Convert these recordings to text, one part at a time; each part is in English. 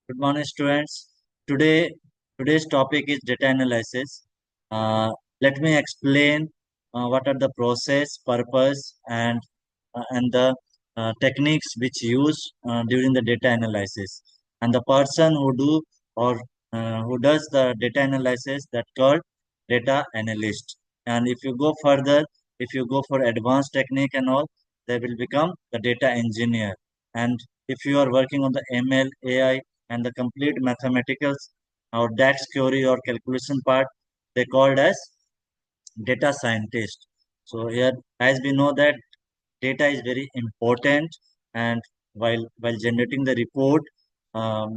Good morning, students. Today, today's topic is data analysis. Let me explain what are the process, purpose, and the techniques which use during the data analysis. And the person who do or who does the data analysis that called data analyst. And if you go further, if you go for advanced technique and all, they will become the data engineer. And if you are working on the ML, AI, and the complete mathematical or DAX query or calculation part, they called as data scientist. So here, as we know that data is very important, and while generating the report,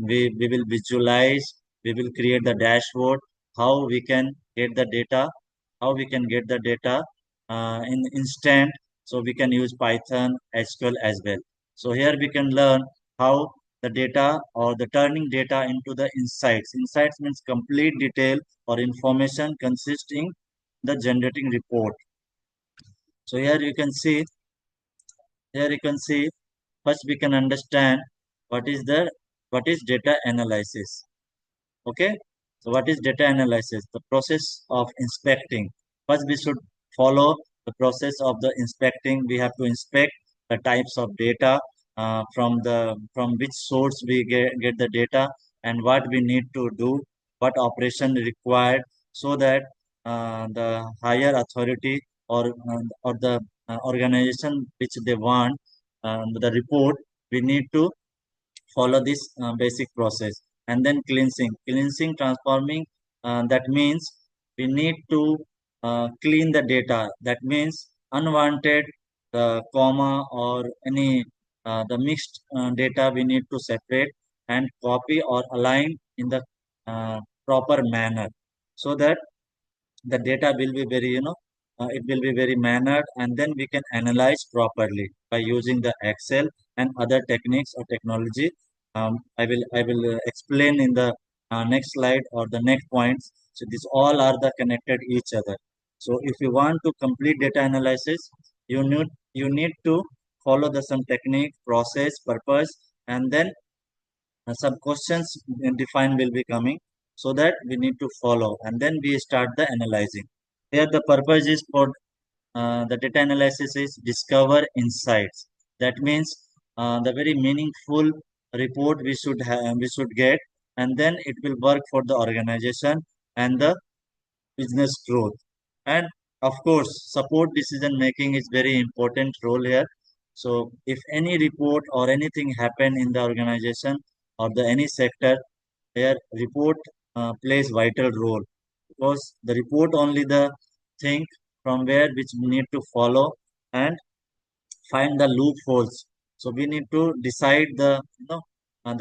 we will visualize, we will create the dashboard, how we can get the data, how we can get the data in instant. So we can use Python, SQL as well. So here we can learn how the data or the turning data into the insights. Insights means complete detail or information consisting the generating report. So here you can see first we can understand what is the what is data analysis. Okay, so what is data analysis? The process of inspecting. First we should follow the process of the inspecting. We have to inspect the types of data, from which source we get the data, and what we need to do, what operation required, so that the higher authority or the organization which they want the report, we need to follow this basic process. And then cleansing, transforming, that means we need to clean the data. That means unwanted comma or any the mixed data we need to separate and copy or align in the proper manner, so that the data will be very, it will be very mannered, and then we can analyze properly by using the Excel and other techniques or technology. I will explain in the next slide or the next points. So these all are the connected each other. So if you want to complete data analysis, you need to follow the some technique, process, purpose, and then some questions defined will be coming, so that we need to follow, and then we start the analyzing. Here the purpose is for the data analysis is discover insights. That means the very meaningful report we should get, and then it will work for the organization and the business growth. And of course, support decision making is very important role here. So if any report or anything happen in the organization or the any sector, here report plays vital role, because the report only the thing from where which we need to follow and find the loopholes. So we need to decide the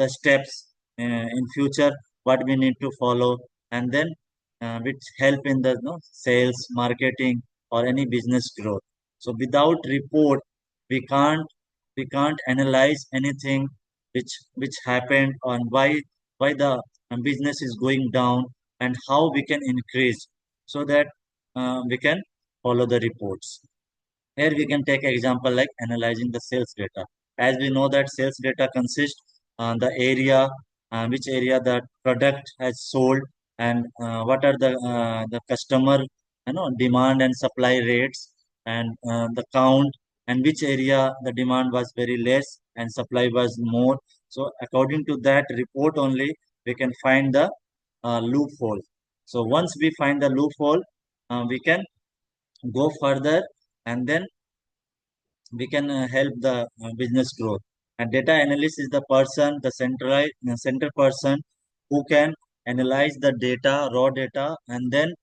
steps in future what we need to follow, and then which help in the sales, marketing, or any business growth. So without report, we can't analyze anything which happened, and why the business is going down, and how we can increase, so that we can follow the reports. Here we can take example like analyzing the sales data. As we know that sales data consists the area, which area the product has sold, and what are the customer demand and supply rates, and the count, and which area the demand was very less and supply was more. So according to that report only, we can find the loophole. So once we find the loophole, we can go further, and then we can help the business growth. And data analyst is the person, the center person, who can analyze the data, raw data, and then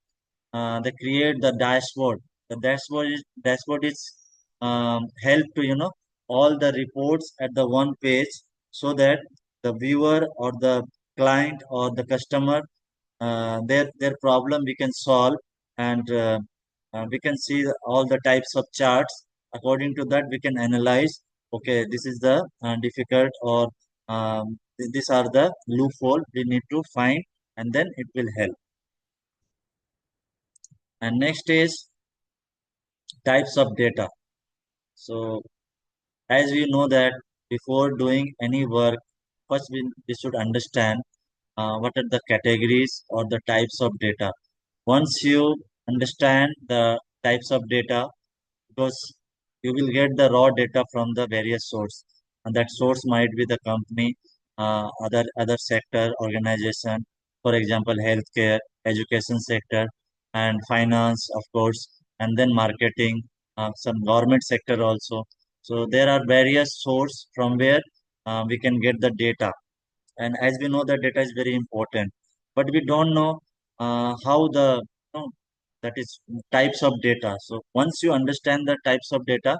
they create the dashboard. The dashboard is help to all the reports at the one page, so that the viewer or the client or the customer, their problem we can solve, and we can see all the types of charts. According to that, we can analyze, okay, this is the difficult, or these are the loophole we need to find, and then it will help. And next is types of data. So as we know that before doing any work, first we should understand what are the categories or the types of data. Once you understand the types of data, because you will get the raw data from the various source, and that source might be the company, other sector organization, for example healthcare, education sector, and finance of course, and then marketing, some government sector also. So there are various source from where we can get the data. And as we know, the data is very important, but we don't know how the, that is types of data. So once you understand the types of data,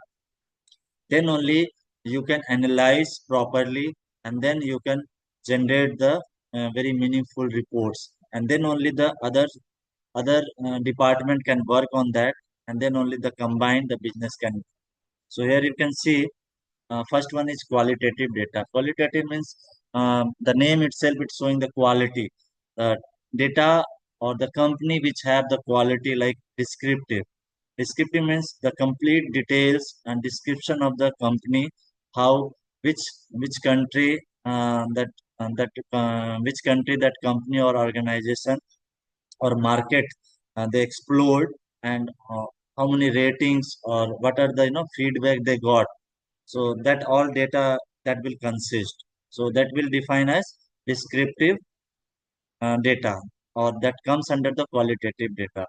then only you can analyze properly, and then you can generate the very meaningful reports, and then only the other department can work on that, and then only the combined the business can. So here you can see, first one is qualitative data. Qualitative means the name itself, it's showing the quality. Data or the company which have the quality, like descriptive. Descriptive means the complete details and description of the company, how, which which country, which country that company or organization or market they explored, and how many ratings or what are the feedback they got. So that all data that will consist. So that will define as descriptive data, or that comes under the qualitative data.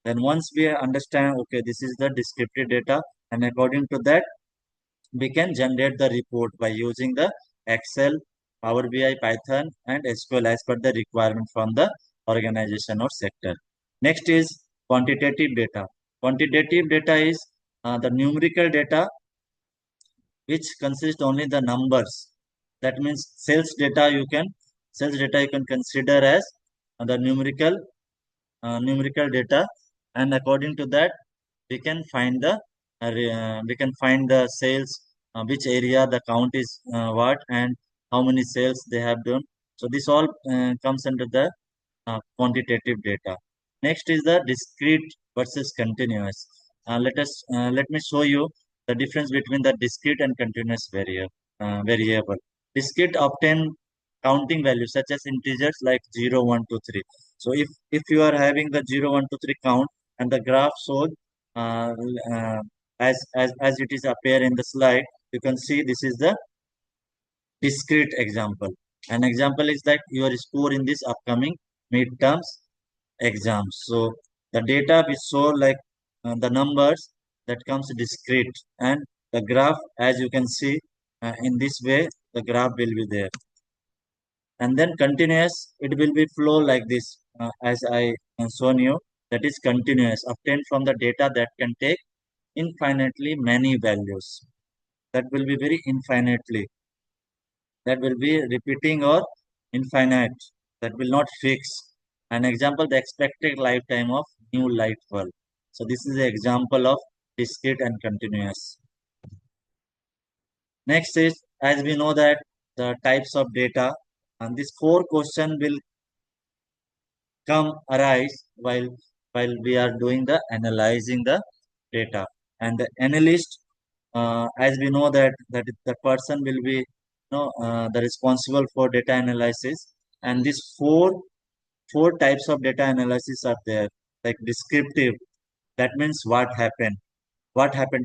Then once we understand, okay, this is the descriptive data, and according to that, we can generate the report by using the Excel, Power BI, Python, and SQL as per the requirement from the organization or sector. Next is quantitative data. Quantitative data is the numerical data which consists only the numbers. That means sales data you can consider as the numerical data, and according to that we can find the sales, which area the count is what, and how many sales they have done. So this all comes under the quantitative data. Next is the discrete versus continuous. Let me show you the difference between the discrete and continuous variable. Discrete obtain counting values such as integers like 0, 1, 2, 3. So if you are having the 0, 1, 2, 3 count, and the graph shows uh, uh, as it is appear in the slide, you can see this is the discrete example. An example is that your score in this upcoming midterms exams. So the data we show, like the numbers, that comes discrete, and the graph, as you can see, in this way the graph will be there. And then continuous, it will be flow like this, as I shown you, that is continuous, obtained from the data that can take infinitely many values. That will be very infinitely. That will be repeating or infinite. That will not fix. An example, the expected lifetime of new light bulb. So this is the example of discrete and continuous. Next is, as we know that the types of data, and this four question will come arise while we are doing the analyzing the data. And the analyst, as we know that the person will be, the responsible for data analysis. And these four types of data analysis are there, like descriptive, that means what happened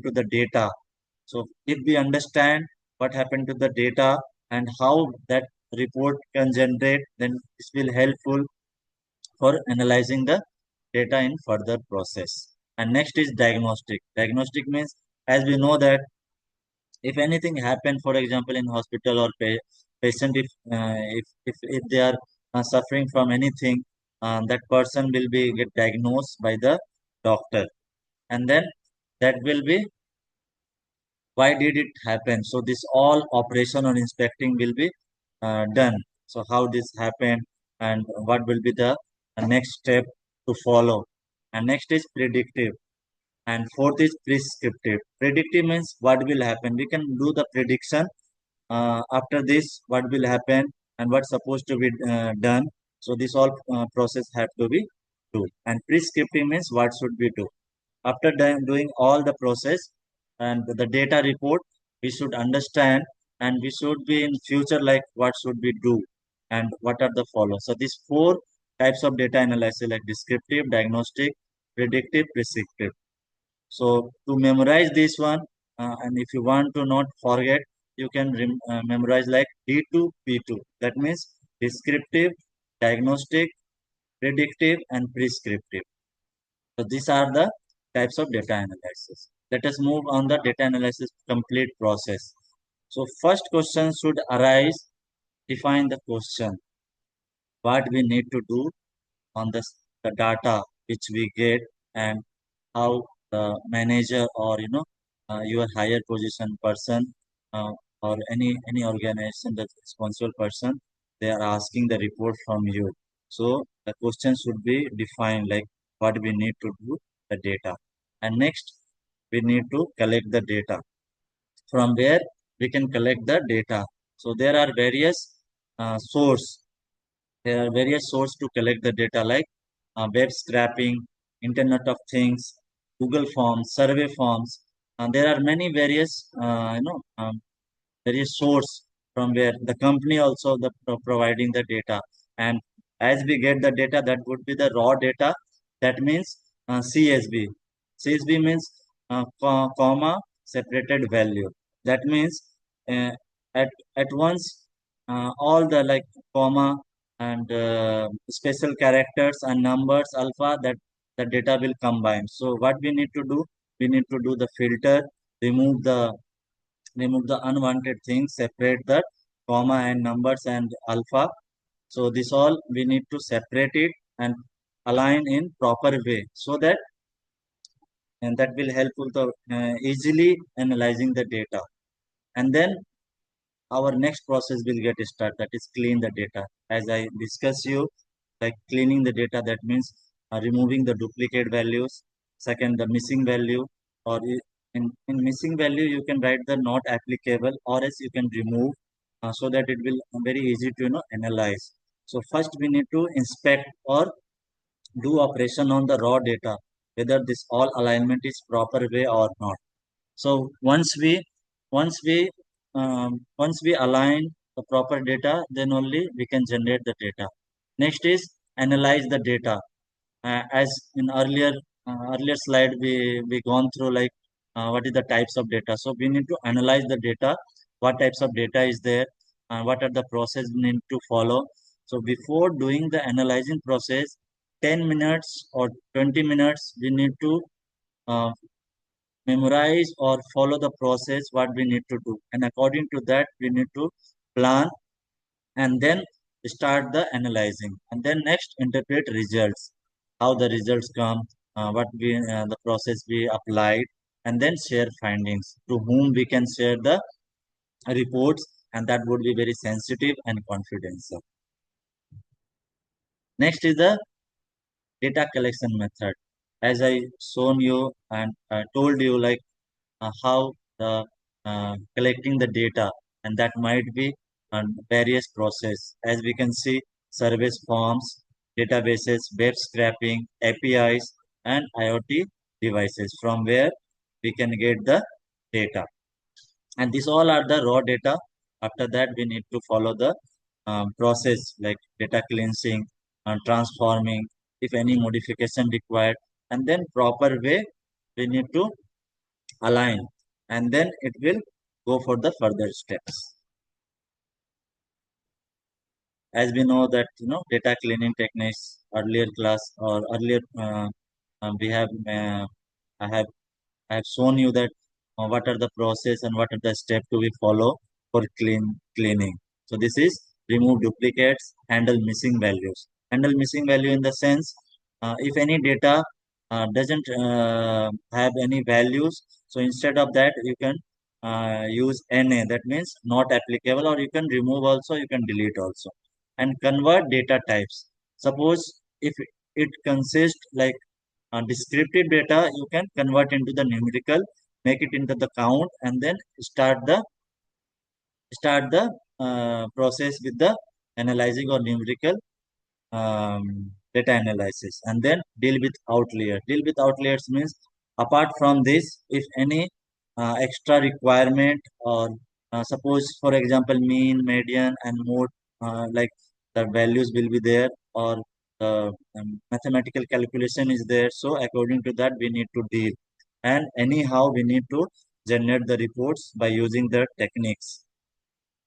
to the data. So if we understand what happened to the data and how that report can generate, then this will helpful for analyzing the data in further process. And next is diagnostic. Diagnostic means, as we know that if anything happen, for example, in hospital or patient, if they are suffering from anything, that person will be get diagnosed by the doctor, and then that will be why did it happen. So this all operation or inspecting will be done. So how this happened, and what will be the next step to follow. And next is predictive, and fourth is prescriptive. Predictive means what will happen, we can do the prediction after this what will happen and what's supposed to be done. So this all process have to be do. And prescriptive means what should we do after doing all the process and the data report. We should understand and we should be in future like what should we do and what are the follow. So these four types of data analysis like descriptive, diagnostic, predictive, prescriptive. So to memorize this one, and if you want to not forget, you can memorize like D2P2. That means descriptive, diagnostic, predictive, and prescriptive. So these are the types of data analysis. Let us move on the data analysis complete process. So first question should arise, define the question, what we need to do on the data which we get, and how the manager or your higher position person, uh, or any organization that's responsible person, they are asking the report from you. So the question should be defined like what we need to do the data, and next we need to collect the data. From where we can collect the data? So there are various source there are various sources to collect the data like web scraping, Internet of Things, Google Forms, survey forms. There are many various, various source from where the company also providing the data. And as we get the data, that would be the raw data. That means CSV. CSV means comma separated value. That means uh, at at once all the like comma and special characters and numbers alpha, that the data will combine. So what we need to do? We need to do the filter, remove the unwanted things, separate the comma and numbers and alpha. So this all we need to separate it and align in proper way, so that and that will helpful to easily analyzing the data. And then our next process will get started, that is clean the data. As I discuss you, like cleaning the data, that means removing the duplicate values. Second, the missing value, or in missing value you can write the not applicable, or else you can remove, so that it will very easy to analyze. So first we need to inspect or do operation on the raw data, whether this all alignment is proper way or not. So once we align the proper data, then only we can generate the data. Next is analyze the data. As in earlier slide, we gone through like what is the types of data. So we need to analyze the data, what types of data is there, what are the process we need to follow. So before doing the analyzing process, 10 minutes or 20 minutes we need to uh, memorize or follow the process what we need to do, and according to that we need to plan, and then start the analyzing, and then next interpret results, how the results come, what we the process we applied, and then share findings to whom we can share the reports, and that would be very sensitive and confidential. Next is the data collection method. As I shown you and told you like how the collecting the data, and that might be various process. As we can see, service forms, databases, web scraping, APIs, and IoT devices, from where we can get the data. And these all are the raw data. After that we need to follow the process like data cleansing and transforming, if any modification required, and then proper way we need to align, and then it will go for the further steps. As we know that data cleaning techniques, earlier class or earlier we have I have shown you that what are the process and what are the steps to be follow for cleaning. So this is remove duplicates, handle missing values. Handle missing value in the sense, if any data doesn't have any values, so instead of that you can use NA. That means not applicable, or you can remove also, you can delete also. And convert data types. Suppose if it consists like descriptive data, you can convert into the numerical, make it into the count, and then start the process with the analyzing or numerical data analysis, and then deal with outlier. Deal with outliers means apart from this, if any extra requirement or Suppose, for example, mean, median, and mode, like the values will be there, or the mathematical calculation is there. So according to that, we need to deal. And anyhow, we need to generate the reports by using the techniques.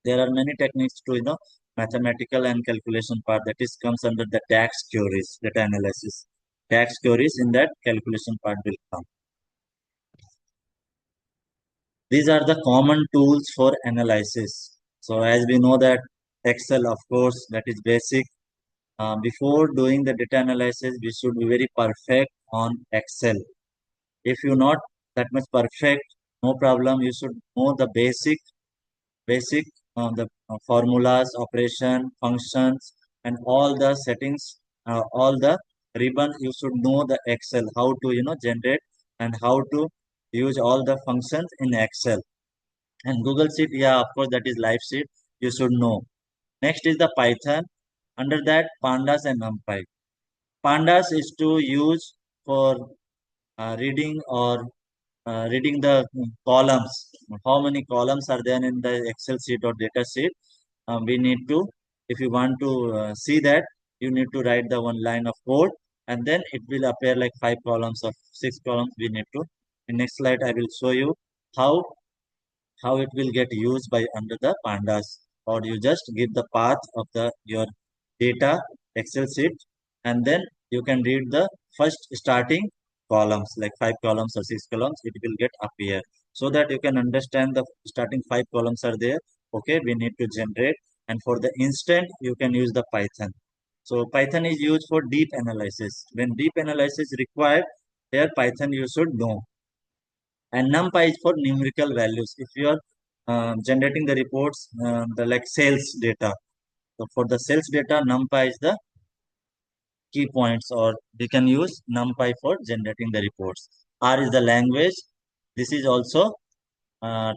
There are many techniques to mathematical and calculation part that is comes under the DAX queries, data analysis. DAX queries in that calculation part will come. These are the common tools for analysis. So as we know that Excel, of course, that is basic. Before doing the data analysis, we should be very perfect on Excel. If you're not that much perfect, no problem. You should know the basic the formulas, operation, functions, and all the settings, all the ribbon. You should know the Excel, how to generate and how to use all the functions in Excel. And Google Sheet, yeah, of course, that is live sheet. You should know. Next is the Python. Under that, Pandas and NumPy. Pandas is to use for reading or reading the columns. How many columns are there in the Excel sheet or data sheet? We need to, if you want to see that, you need to write the one line of code, and then it will appear like 5 columns or 6 columns. We need to. In next slide, I will show you how how it will get used by under the pandas, or you just give the path of the your data Excel sheet, and then you can read the first starting columns like 5 columns or 6 columns. It will get appear so that you can understand the starting 5 columns are there. Okay, we need to generate, and for the instant you can use the Python. So Python is used for deep analysis. When deep analysis required, there Python you should know. And NumPy is for numerical values. If you are generating the reports, the like sales data. So for the sales data, NumPy is the key points, or we can use NumPy for generating the reports. R is the language. This is also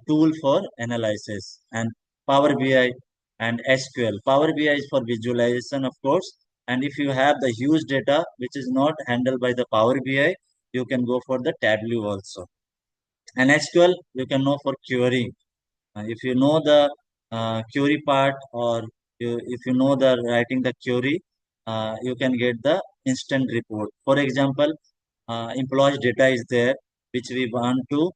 tool for analysis. And Power BI and SQL. Power BI is for visualization, of course. And if you have the huge data which is not handled by the Power BI, you can go for the Tableau also. And SQL, you can know for querying. If you know the query part, or if you know the writing the query, you can get the instant report. For example, employees data is there, which we want to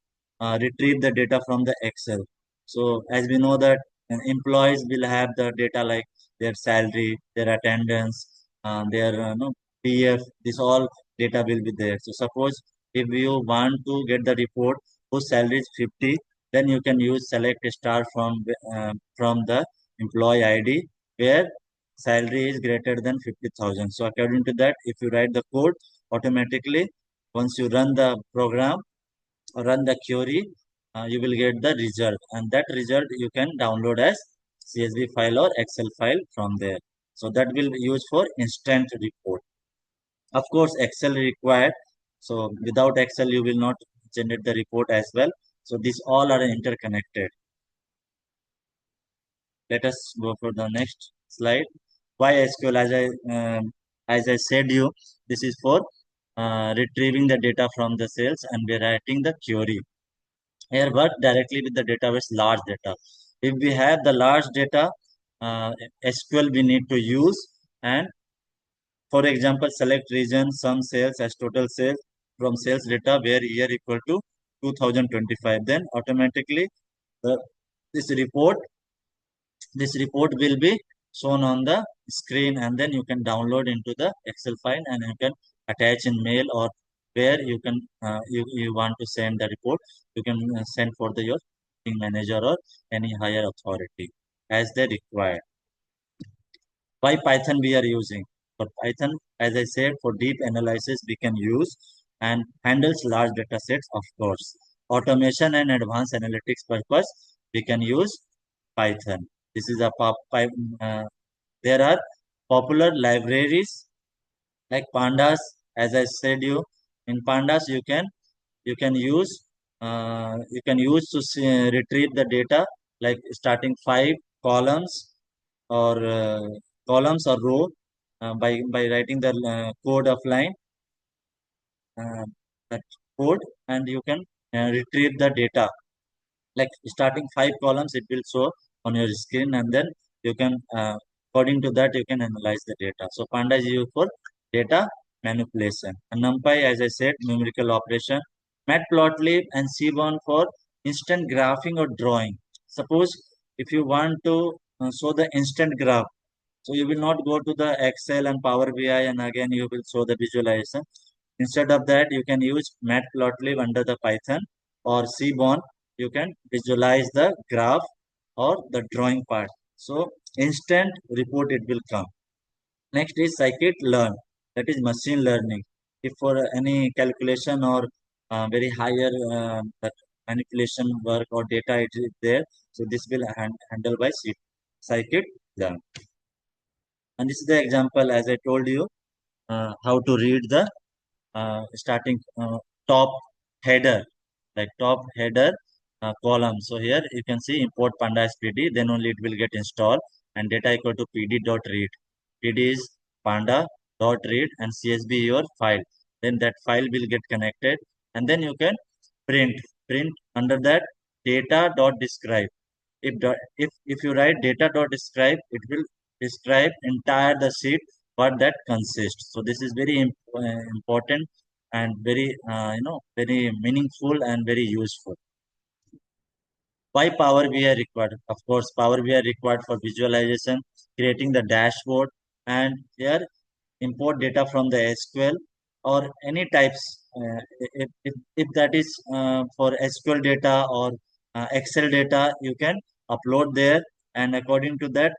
retrieve the data from the Excel. So as we know that employees will have the data like their salary, their attendance, their no, PF, this all data will be there. So suppose if you want to get the report whose salary is 50, then you can use select star from the employee ID where salary is greater than 50,000. So according to that, if you write the code, automatically once you run the program or run the query, you will get the result, and that result you can download as CSV file or Excel file from there. So that will be used for instant report. Of course, Excel required. So without Excel, you will not generate the report as well. So these all are interconnected. Let us go for the next slide. Why SQL? As I said you, this is for retrieving the data from the cells, and we're writing the query. Here, work directly with the database large data. If we have the large data, SQL we need to use. And for example, select region, some sales as total sales from sales data where year equal to 2025. Then automatically the, this report this report will be shown on the screen, and then you can download into the Excel file, and you can attach in mail, or where you can you want to send the report, you can send for the your team manager or any higher authority as they require. Why Python we are using? For Python, as I said, for deep analysis we can use, and handles large data sets, of course. Automation and advanced analytics purpose, we can use Python. This is a there are popular libraries like Pandas. As I said you, in Pandas you can use to retrieve the data like starting 5 columns, or columns or row, by writing the code of line, uh, that code, and you can retrieve the data like starting 5 columns it will show on your screen, and then you can according to that you can analyze the data. So Panda is used for data manipulation, and NumPy, as I said, numerical operation, Matplotlib and Seaborn for instant graphing or drawing. Suppose if you want to show the instant graph, so you will not go to the Excel and Power BI and again you will show the visualization. Instead of that, you can use Matplotlib under the Python or Seaborn. You can visualize the graph or the drawing part. So instant report it will come. Next is scikit-learn, that is machine learning. If for any calculation or very higher that manipulation work or data it is there, so this will handle by scikit-learn. And this is the example as I told you how to read the starting top header, like top header column. So here you can see import pandas pd, then only it will get installed, and data equal to pd dot read. Pd is panda dot read and csv your file. Then that file will get connected, and then you can print under that data dot describe. If you write data dot describe, it will describe entire the sheet what that consists. So this is very important and very very meaningful and very useful. Why Power BI required? Of course, Power BI required for visualization, creating the dashboard, and here import data from the SQL or any types. If that is for SQL data or Excel data, you can upload there, and according to that,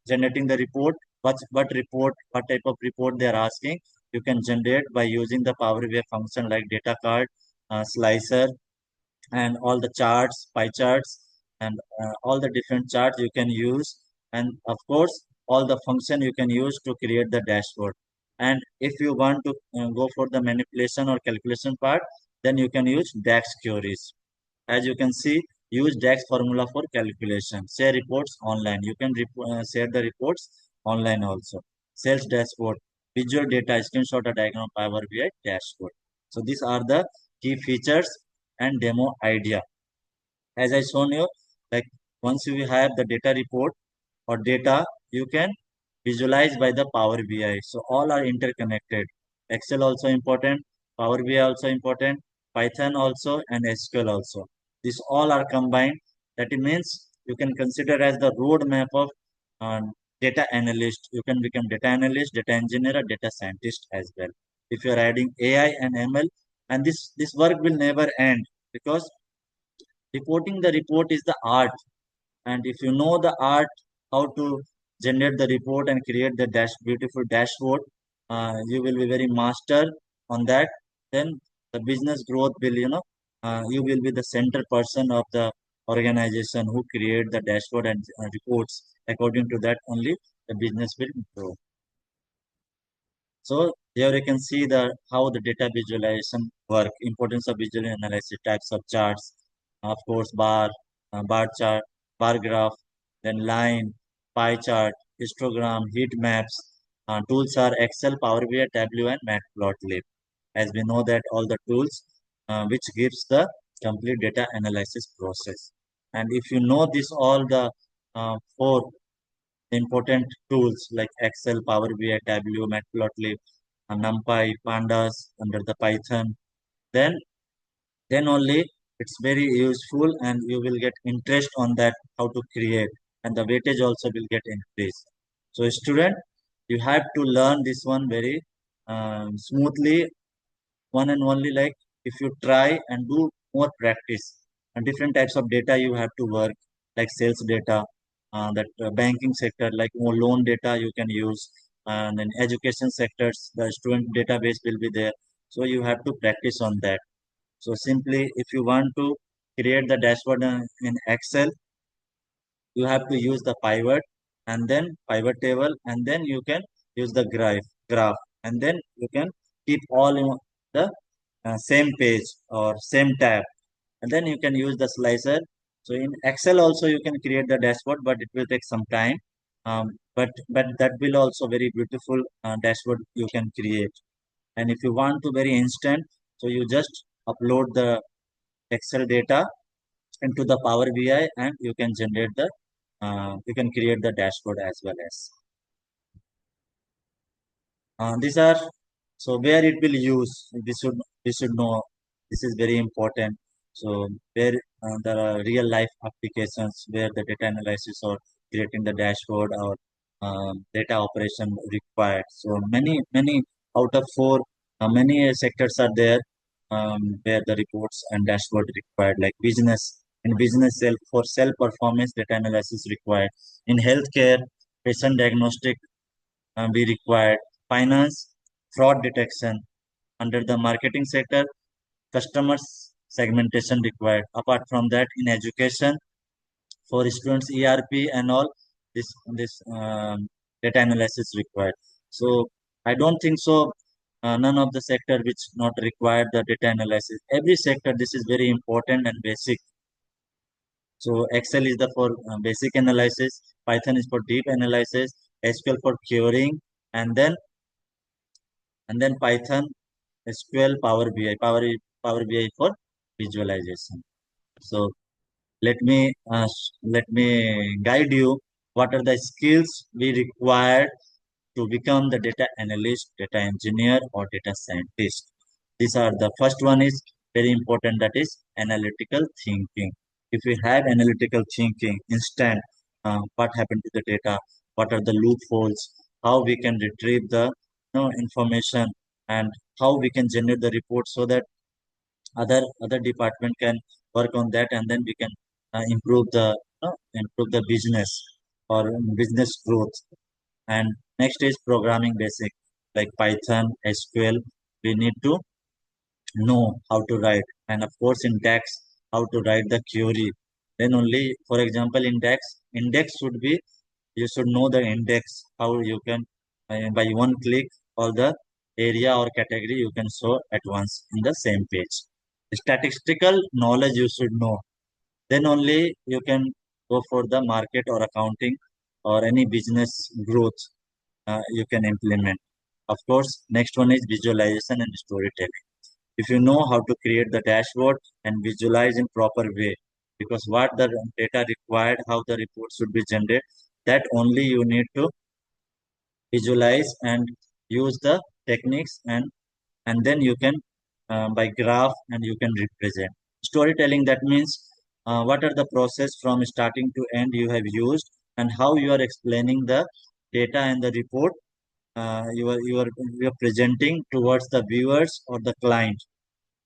generating the report. What report, what type of report they are asking, you can generate by using the Power BI function like data card, slicer, and all the charts, pie charts, and all the different charts you can use. And of course, all the function you can use to create the dashboard. And if you want to go for the manipulation or calculation part, then you can use DAX queries. As you can see, use DAX formula for calculation. Share reports online. You can share the reports online also. Sales dashboard, visual data, screenshot or diagram, Power BI dashboard. So these are the key features and demo idea. As I shown you, like once you have the data report or data, you can visualize by the Power BI. So all are interconnected. Excel also important, Power BI also important, Python also, and SQL also. These all are combined. That it means you can consider as the roadmap of data analyst. You can become data analyst, data engineer, or data scientist as well. If you are adding AI and ML, and this work will never end, because reporting the report is the art, and if you know the art how to generate the report and create the beautiful dashboard, you will be very master on that. Then the business growth will you will be the center person of the organization who create the dashboard and reports. According to that only the business will grow. So here you can see the how the data visualization work, importance of visual analysis, types of charts, of course bar chart, bar graph, then line, pie chart, histogram, heat maps. Tools are Excel, Power BI, Tableau, and Matplotlib. As we know that all the tools which gives the complete data analysis process. And if you know this all the four important tools like Excel, Power BI, Tableau, Matplotlib, NumPy, Pandas under the Python, then only it's very useful and you will get interest on that how to create, and the weightage also will get increased. So student, you have to learn this one very smoothly, one and only like if you try and do more practice and different types of data you have to work, like sales data, that banking sector, like more loan data you can use, and then education sectors the student database will be there. So you have to practice on that. So simply if you want to create the dashboard in Excel, you have to use the pivot and then pivot table, and then you can use the graph, and then you can keep all in the same page or same tab, and then you can use the slicer. So in Excel also you can create the dashboard, but it will take some time, but that will also very beautiful dashboard you can create. And if you want to very instant, so you just upload the Excel data into the Power BI, and you can generate the you can create the dashboard as well as. These are so where it will use. We should know this is very important. So where there are real life applications where the data analysis or creating the dashboard or data operation required. So many out of four, many sectors are there where the reports and dashboard required, like business. In business, self performance data analysis required. In healthcare, patient diagnostic be required. Finance, fraud detection. Under the marketing sector, customers segmentation required. Apart from that, in education, for students, ERP and all, this data analysis required. So I don't think so. None of the sector which not required the data analysis. Every sector, this is very important and basic. So Excel is the for basic analysis, Python is for deep analysis, SQL for querying, and then Python, SQL, Power BI, Power BI for visualization. So let me guide you what are the skills we require to become the data analyst, data engineer, or data scientist. These are the first one is very important, that is analytical thinking. If we have analytical thinking, instant, what happened to the data, what are the loopholes, how we can retrieve the information, and how we can generate the report so that other department can work on that, and then we can improve the business or business growth. And next is programming basic like Python, SQL. We need to know how to write, and of course in DAX, how to write the query. Then only, for example, in index should be, you should know the index, how you can by one click all the area or category you can show at once in the same page. Statistical knowledge you should know, then only you can go for the market or accounting or any business growth you can implement. Of course, next one is visualization and storytelling. If you know how to create the dashboard and visualize in proper way, because what the data required, how the report should be generated, that only you need to visualize and use the techniques, and then you can by graph, and you can represent. Storytelling, that means what are the process from starting to end you have used, and how you are explaining the data and the report you are presenting towards the viewers or the client.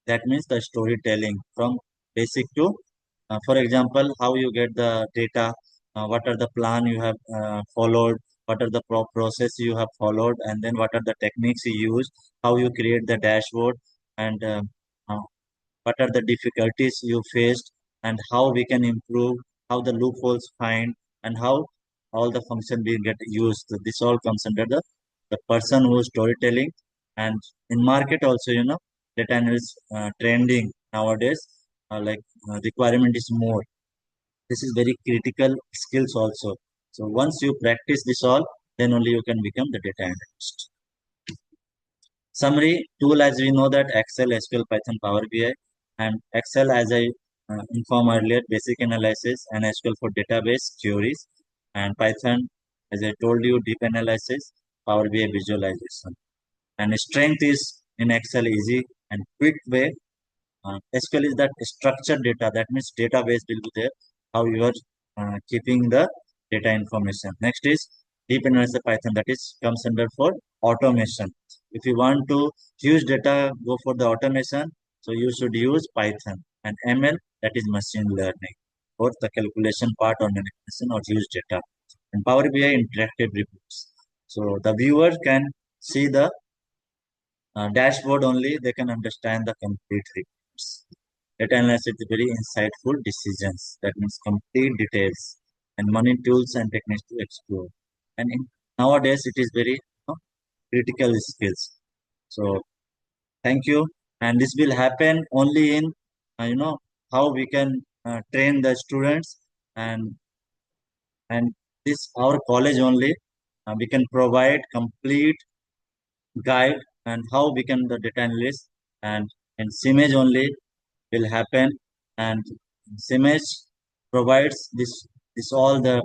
That means the storytelling from basic to for example, how you get the data, what are the plan you have followed, what are the process you have followed, and then what are the techniques you use, how you create the dashboard, and uh, what are the difficulties you faced, and how we can improve, how the loopholes find, and how all the function will get used. This all comes under the person who is storytelling. And in market also, data analysis trending nowadays, requirement is more. This is very critical skills also. So once you practice this all, then only you can become the data analyst. Summary tool, as we know that Excel, SQL, Python, Power BI, and Excel, as I informed earlier, basic analysis, and SQL for database queries, and Python, as I told you, deep analysis, Power BI visualization. And strength is in Excel easy and quick way. SQL is that structured data. That means database will be there. How you are keeping the data information. Next is deep analysis Python. That is comes under for automation. If you want to use data, go for the automation. So you should use Python, and ML, that is machine learning, for the calculation part or manipulation or use data. And Power BI interactive reports. So the viewer can see the dashboard only, they can understand the complete reports. Data analysis is very insightful decisions. That means complete details and money tools and techniques to explore. And nowadays it is very critical skills. So thank you. And this will happen only in how we can train the students, and this our college only we can provide complete guide, and how we can the data analyst, and in image only will happen. And SIMES provides this all the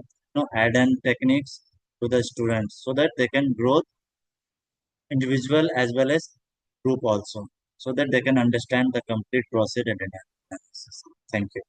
add-on techniques to the students so that they can grow individual as well as group also, so that they can understand the complete process and analysis. Thank you.